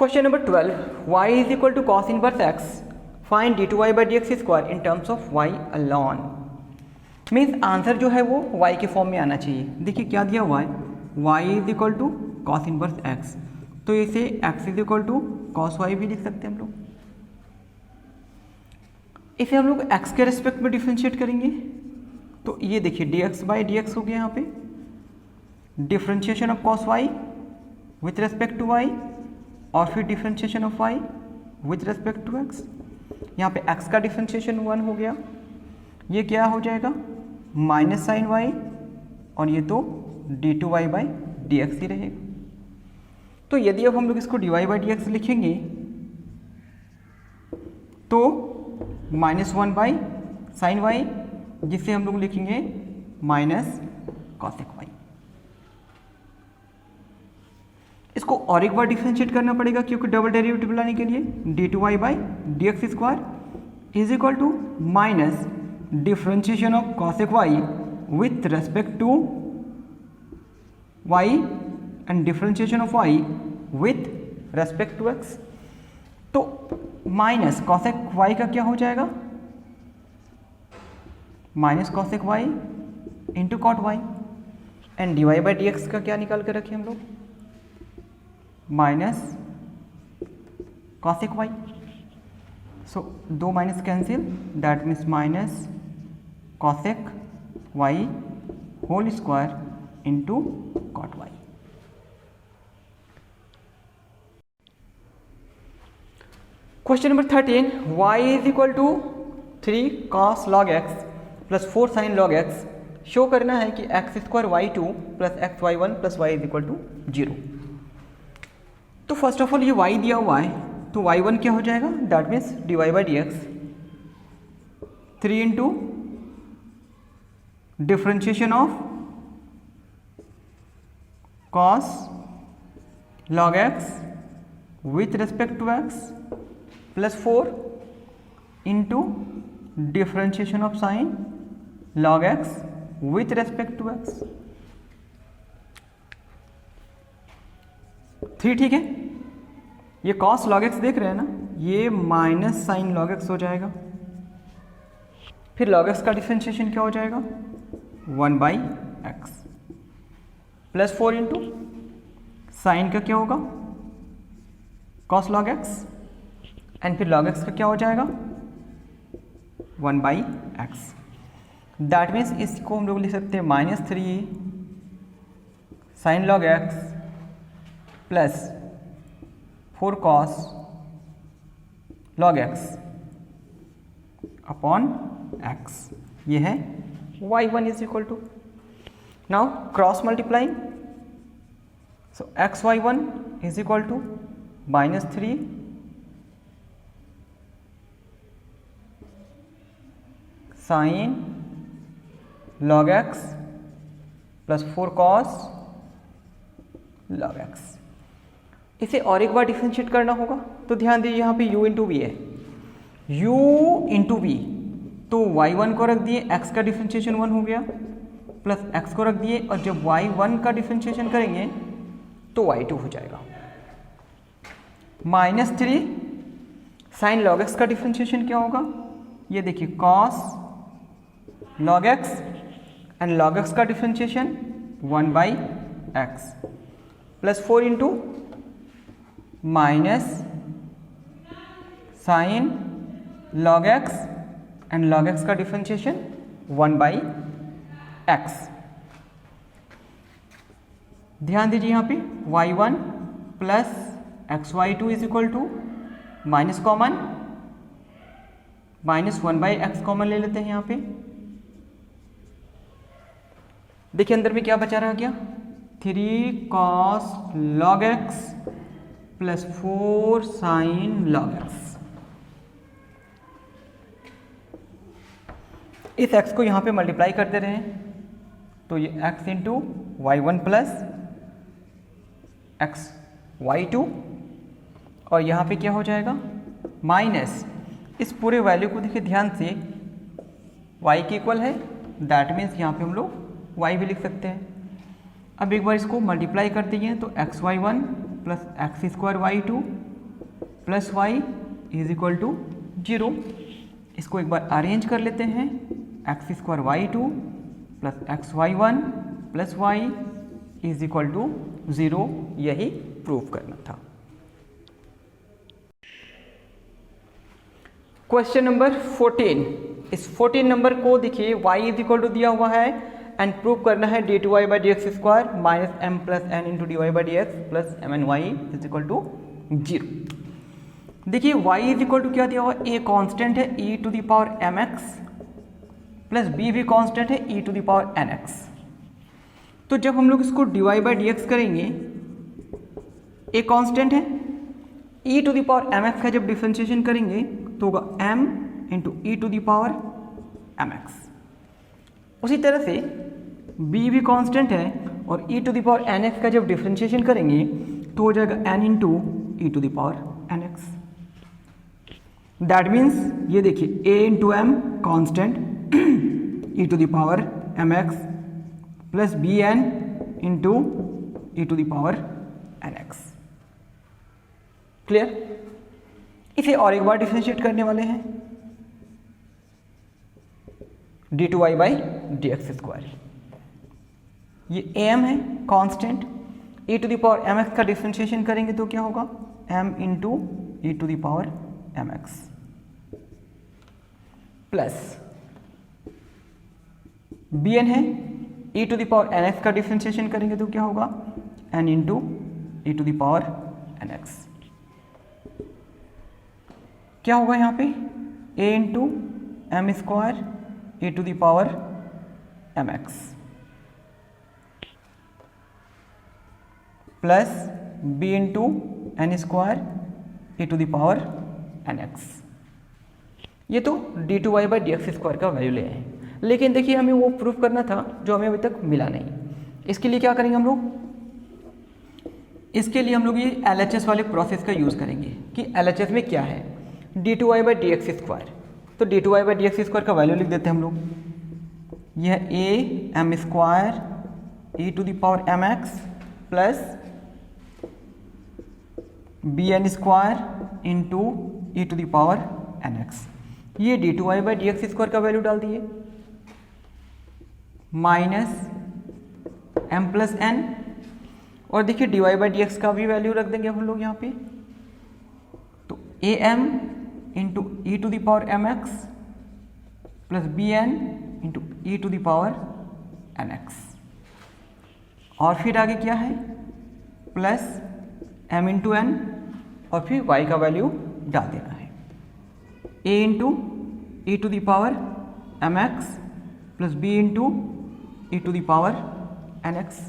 Question number 12, y is equal to cos inverse x, find d2y by d x square in terms of y alone. Means answer जो है वो y के form में आना चाहिए। देखिए क्या दिया हुआ है, y is equal to cos inverse x, तो इसे x is equal to cos y भी लिख सकते हैं हम लोग। इसे हम लोग x के रिस्पेक्ट में डिफ्रेंशिएट करेंगे, तो ये देखिए dx बाई डी एक्स हो गया यहाँ पे, differentiation of cos y with respect to y, और फिर differentiation of y with respect to x। यहाँ पे x का डिफ्रेंशिएशन 1 हो गया, ये क्या हो जाएगा माइनस साइन y, और ये तो d2y बाई डी एक्स ही रहेगा। तो यदि अब हम लोग इसको dy बाई डी एक्स लिखेंगे तो -1 बाई साइन y, जिसे हम लोग लिखेंगे माइनस कॉसेक y। इसको और एक बार डिफरेंशिएट करना पड़ेगा, क्योंकि डबल डेरिवेटिव लाने के लिए d2y by d x square is equal to minus differentiation of cosec y with respect to y and differentiation of y with respect to x। तो माइनस कॉसेक y का क्या हो जाएगा, minus cosec y into cot y, and dy by d x का क्या निकाल कर रखे हम लोग, माइनस कॉसेक y। सो दो minus cancel, that means minus cosec y whole square into cot y। Question number 13, y is equal to 3 cos log x plus 4 sin log x। Show करना है कि x square y2 plus x y1 plus y is equal to 0। तो first of all ये y दिया हुआ है, तो y1 क्या हो जाएगा, that means dy by d x 3 into differentiation of cos log x with respect to x plus 4 into differentiation of sine log x with respect to x। 3 ठीक है। ये cos log x देख रहे हैं ना, ये माइनस साइन log x हो जाएगा, फिर log x का डिफ्रेंशिएशन क्या हो जाएगा 1 by x plus 4 into sine का क्या होगा cos log x, एंड फिर log x का क्या हो जाएगा 1 बाई एक्स। दैट मीन्स इसको हम लोग लिख सकते हैं -3 sine log x plus 4 cos log x upon x। ये है y1 is equal to, now cross multiplying, so x y1 is equal to -3 sine log x plus 4 cos log x। इसे और एक बार डिफरेंशिएट करना होगा, तो ध्यान दीजिए यहाँ पे u इंटू वी है, u इंटू वी, तो y1 को रख दिए, x का डिफरेंशिएशन 1 हो गया, प्लस x को रख दिए, और जब y1 का डिफरेंशिएशन करेंगे तो y2 हो जाएगा। -3 साइन log x का डिफरेंशिएशन क्या होगा, ये देखिए cos log x, and log x का differentiation 1 by x plus 4 into minus sine log x, and log x का डिफरेंशिएशन 1 बाई एक्स। ध्यान दीजिए यहाँ पे y1 plus x y2 is equal to minus common, -1 by x common ले लेते हैं यहाँ पे। देखिए अंदर में क्या बचा रह गया, 3 cos log x plus 4 sin log x। इस x को यहाँ पे मल्टीप्लाई करते रहे, तो ये x into y1 plus x y2, और यहाँ पे क्या हो जाएगा माइनस, इस पूरे वैल्यू को देखिए ध्यान से, y के इक्वल है, दैट मीन्स यहाँ पे हम लोग y भी लिख सकते हैं। अब एक बार इसको मल्टीप्लाई कर दिए तो x y one plus x square y two plus y is equal to 0। इसको एक बार अरेंज कर लेते हैं, x square y 2 plus x y 1 plus y is equal to 0, यही प्रूव करना था। क्वेश्चन नंबर 14, इस 14 नंबर को देखिए y इज इक्वल टू दिया हुआ है एंड प्रूव करना है d two y by d x square minus m plus n into d y by d x plus m n y is equal to 0। देखिए y is equal to क्या दिया हुआ, a constant है e to the power m x plus b भी constant है e to the power n x. तो जब हम लोग इसको d y by d x करेंगे, a कांस्टेंट है, e to the power m x का जब डिफ्रेंशिएशन करेंगे तो होगा m into e to the power m x. उसी तरह से b भी कांस्टेंट है और e to the power n x का जब डिफ्रेंशिएशन करेंगे तो हो जाएगा n into e to the power n x. That means ये देखिए a into m constant e to the power m x plus b n into e to the power n x. Clear? इसे और एक बार differentiate करने वाले हैं, d two y by d x square. ये ए एम है constant, e to the power m x का डिफ्रेंशिएशन करेंगे तो क्या होगा, m into e to the power m x plus b n है, e to the power n x का differentiation करेंगे तो क्या होगा, n into e to the power n x. क्या होगा यहाँ पे, a into m square e to the power m x plus b into n square e to the power n x. ये तो d two y by d x square का value ले आए, लेकिन देखिए हमें वो प्रूफ करना था जो हमें अभी तक मिला नहीं। इसके लिए क्या करेंगे हम लोग, इसके लिए हम लोग ये LHS वाले प्रोसेस का यूज़ करेंगे कि LHS में क्या है, d two y by d x square. तो d two y by d x square का वैल्यू लिख देते हैं हम लोग, यह a m square e to the power m x plus b n square into e to the power n x. ये d two y by d x square का value डाल दिए, माइनस एम प्लस एन, और देखिए d y by d x का भी value रख देंगे हम लोग यहाँ पे, तो a m into e to the power m x plus b n into e to the power n x. और फिर आगे क्या है, प्लस एम इंटू एन और फिर वाई का वैल्यू डाल देना है, a into e to the power m x plus b into e to the power n x.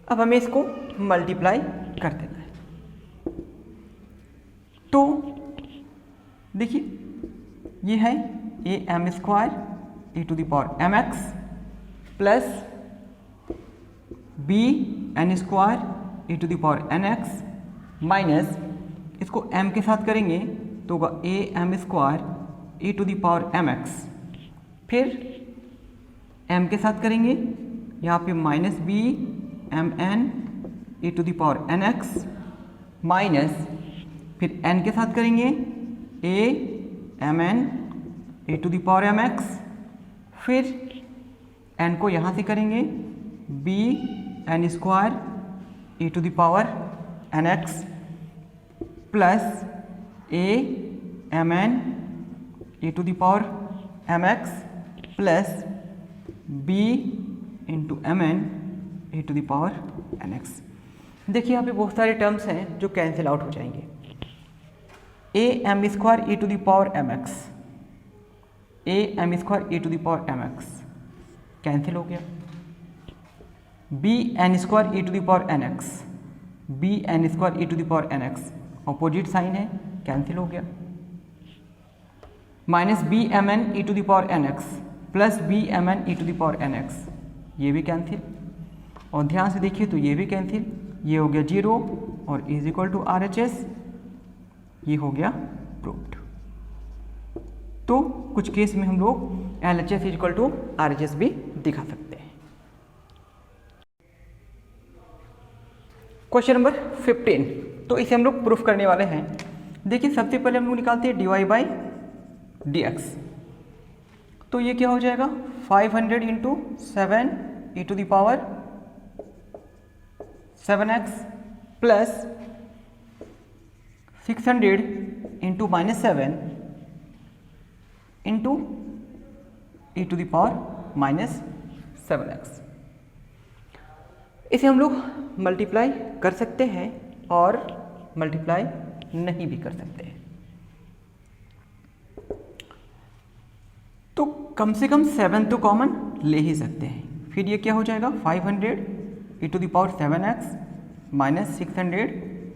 अब हमें इसको मल्टीप्लाई कर देना है। तो देखिए ये है a m square e to the power m x plus b n square e to the power n x minus इसको m के साथ करेंगे तो होगा a m square e to the power m x, फिर m के साथ करेंगे यहाँ पे minus b m n e to the power n x minus फिर n के साथ करेंगे a m n e to the power m x, फिर n को यहाँ से करेंगे b n square e to the power n x plus a m n e to the power m x plus b into m n e to the power n x. देखिए यहाँ पे बहुत सारे terms हैं जो cancel out हो जाएंगे, a m square e to the power m x, a m square e to the power m x cancel हो गया, b n square e to the power n x, b n square e to the power n x opposite sign है cancel हो गया, minus b m n e to the power n x plus b m n e to the power n x, ये भी cancel, और ध्यान से देखिए तो ये भी कैंसिल, ये हो गया 0 और is equal to R H S, ये हो गया प्रूव्ड। तो कुछ केस में हम लोग L H S is equal to R H S भी दिखा सकते हैं। क्वेश्चन नंबर 15, तो इसे हम लोग प्रूफ करने वाले हैं देखिए सबसे पहले हम लोग निकालते हैं dy बाई डी एक्स। तो ये क्या हो जाएगा 500 into 7 e to the power 7x plus 600 into -7 into e to the power -7x। इसे हम लोग मल्टीप्लाई कर सकते हैं और मल्टीप्लाई नहीं भी कर सकते हैं। तो कम से कम 7 तो कॉमन ले ही सकते हैं। फिर ये क्या हो जाएगा 500 e to the power 7x minus 600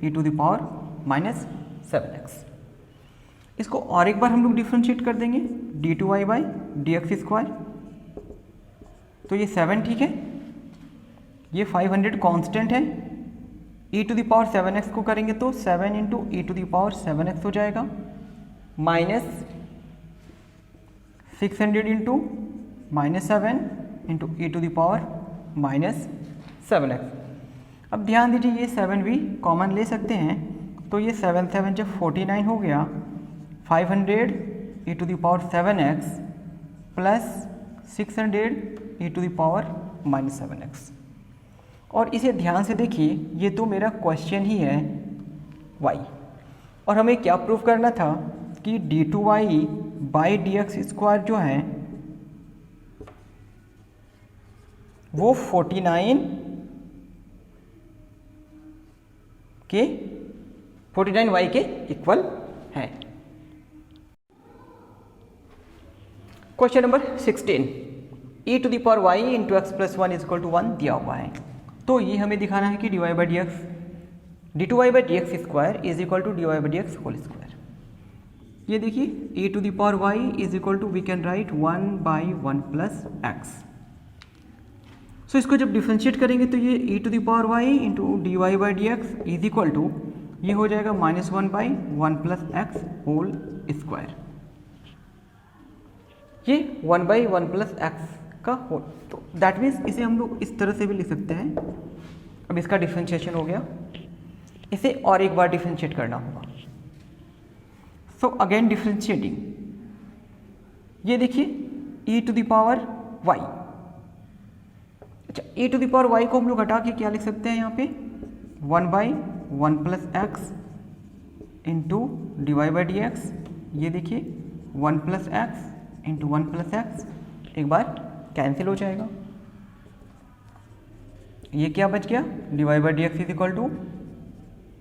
e to the power -7x। इसको और एक बार हम लोग डिफ्रेंशिएट कर देंगे d2y by d x square. तो ये 7 ठीक है, ये 500 कांस्टेंट है। e to the power 7x को करेंगे तो 7 into e to the power 7x हो जाएगा minus 600 into -7 into e to the power -7x। अब ध्यान दीजिए ये 7 भी कॉमन ले सकते हैं, तो ये 7 7 जब 49 हो गया 500 e to the power 7x plus 600 e to the power -7x। और इसे ध्यान से देखिए, ये तो मेरा क्वेश्चन ही है y, और हमें क्या प्रूव करना था कि d2y by d x square जो है वो 49y के इक्वल है। Question number 16, e to the power y into x plus 1 is equal to 1 दिया हुआ है। तो ये हमें दिखाना है कि dy by d x d2y by d x square is equal to dy by d x whole square. ये देखिए e to the power y is equal to we can write 1 by 1 plus x. So इसको जब differentiate करेंगे तो ये e to the power y into d y by d x is equal to ये हो जाएगा -1 by 1 plus x whole square. ये 1 by 1 plus x का होल, तो दैट मीन्स इसे हम लोग इस तरह से भी लिख सकते हैं। अब इसका डिफ्रेंशिएशन हो गया, इसे और एक बार डिफ्रेंशिएट करना होगा। सो अगेन डिफ्रेंशिएटिंग, ये देखिए e to the power y। अच्छा, e to the power y को हम लोग हटा के क्या लिख सकते हैं यहाँ पे 1 by 1 plus x into d y by d x. ये देखिए 1 plus x into 1 plus x एक बार कैंसिल हो जाएगा। ये क्या बच गया d y by d x is equal to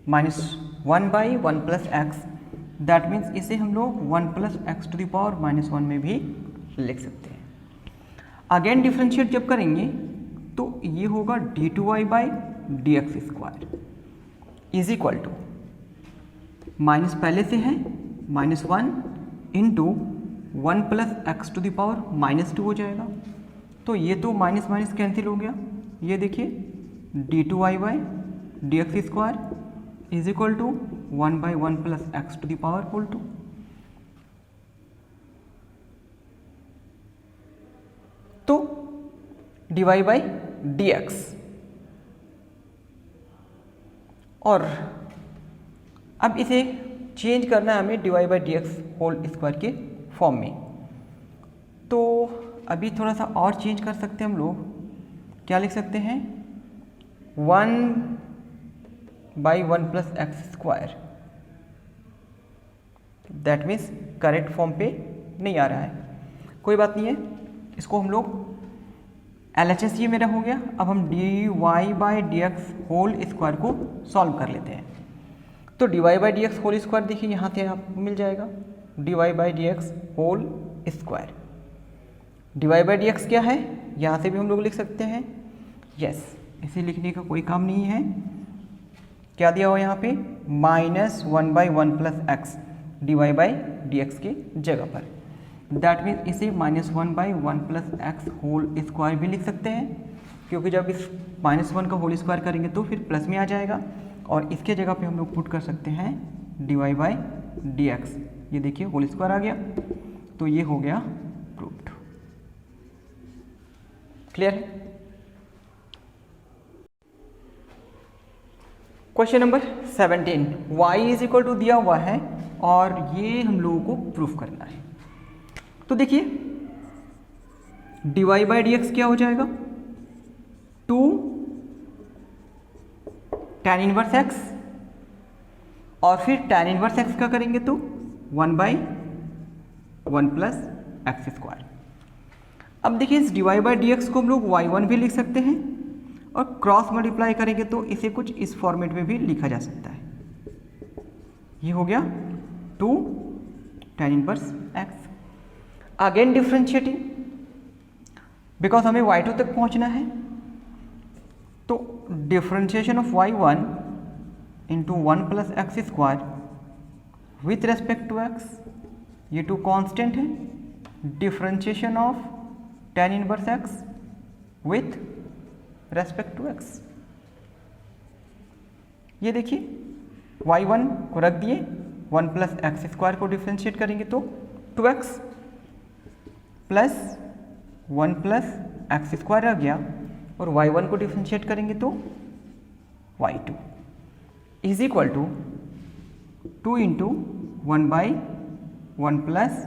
-1 by 1 plus x. That means इसे हम लोग 1 plus x to the power -1 में भी लिख सकते हैं। अगेन डिफ्रेंशिएट जब करेंगे तो ये होगा d2y by d x square is equal to minus पहले से है -1 into 1 plus x to the power -2 हो जाएगा। तो ये तो माइनस माइनस कैंसिल हो गया। ये देखिए d2y by d x square is equal to 1 by 1 plus x to the power whole 2। तो d y by d x, और अब इसे चेंज करना है हमें d y by d x whole square के फॉर्म में। तो अभी थोड़ा सा और चेंज कर सकते हैं हम लोग, क्या लिख सकते हैं 1 by 1 plus x square. That means correct form पे नहीं आ रहा है, कोई बात नहीं है, इसको हम लोग LHS ये मेरा हो गया। अब हम d y by d x whole square को सॉल्व कर लेते हैं। तो d y by d x whole square देखिए यहाँ से आपको मिल जाएगा d y by d x whole square. D y by d x क्या है, यहाँ से भी हम लोग लिख सकते हैं, यस, इसे लिखने का कोई काम नहीं है। क्या दिया हुआ यहाँ पे -1 by 1 plus x d y by d x के जगह पर। दैट मीन्स इसे -1 by 1 plus x whole square भी लिख सकते हैं, क्योंकि जब इस -1 का होल स्क्वायर करेंगे तो फिर प्लस में आ जाएगा, और इसके जगह पे हम लोग पुट कर सकते हैं d y by d x. ये देखिए होल स्क्वायर आ गया, तो ये हो गया प्रूव्ड। क्लियर है? Question number 17, y is equal to दिया हुआ है और ये हम लोगों को प्रूफ करना है। तो देखिए dy बाई डी एक्स क्या हो जाएगा, 2 tan इनवर्स x और फिर tan इनवर्स x का करेंगे तो 1 बाई 1 प्लस एक्स स्क्वायर। अब देखिए इस dy बाई डी एक्स को हम लोग y1 भी लिख सकते हैं और क्रॉस मल्टीप्लाई करेंगे तो इसे कुछ इस फॉर्मेट में भी लिखा जा सकता है। ये हो गया 2 tan inverse x। Again differentiating, because हमें y2 तक पहुंचना है, तो differentiation of y1 into 1 plus x square with respect to x, ये 2 कांस्टेंट है। Differentiation of tan inverse x with respect to x, ये देखिए y1 को रख दिए, 1 प्लस एक्स स्क्वायर को डिफ्रेंशिएट करेंगे तो 2x plus 1 plus x square रह गया और y1 को डिफ्रेंशिएट करेंगे तो y2 इज इक्वल टू 2 इंटू 1 बाई 1 प्लस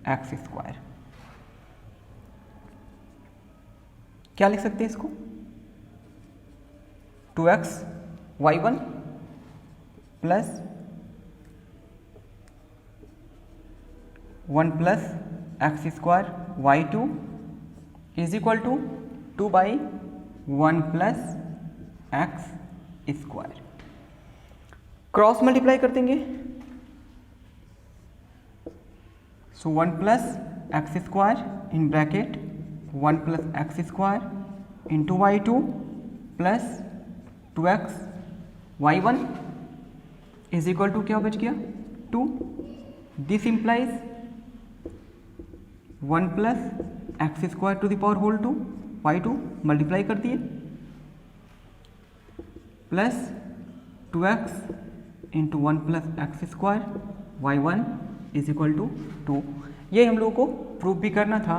एक्स स्क्वायर। क्या लिख सकते हैं इसको, 2x y1 plus 1 plus x square y2 is equal to 2 by 1 plus x square. Cross multiply कर देंगे, so 1 plus x square in bracket 1 plus x square into y2 plus 2x y1 is equal to क्या बच गया 2। This implies 1 plus x square to the power whole 2 y2 multiply कर दिए plus 2x into 1 plus x square y1 is equal to 2। ये हम लोगों को proof भी करना था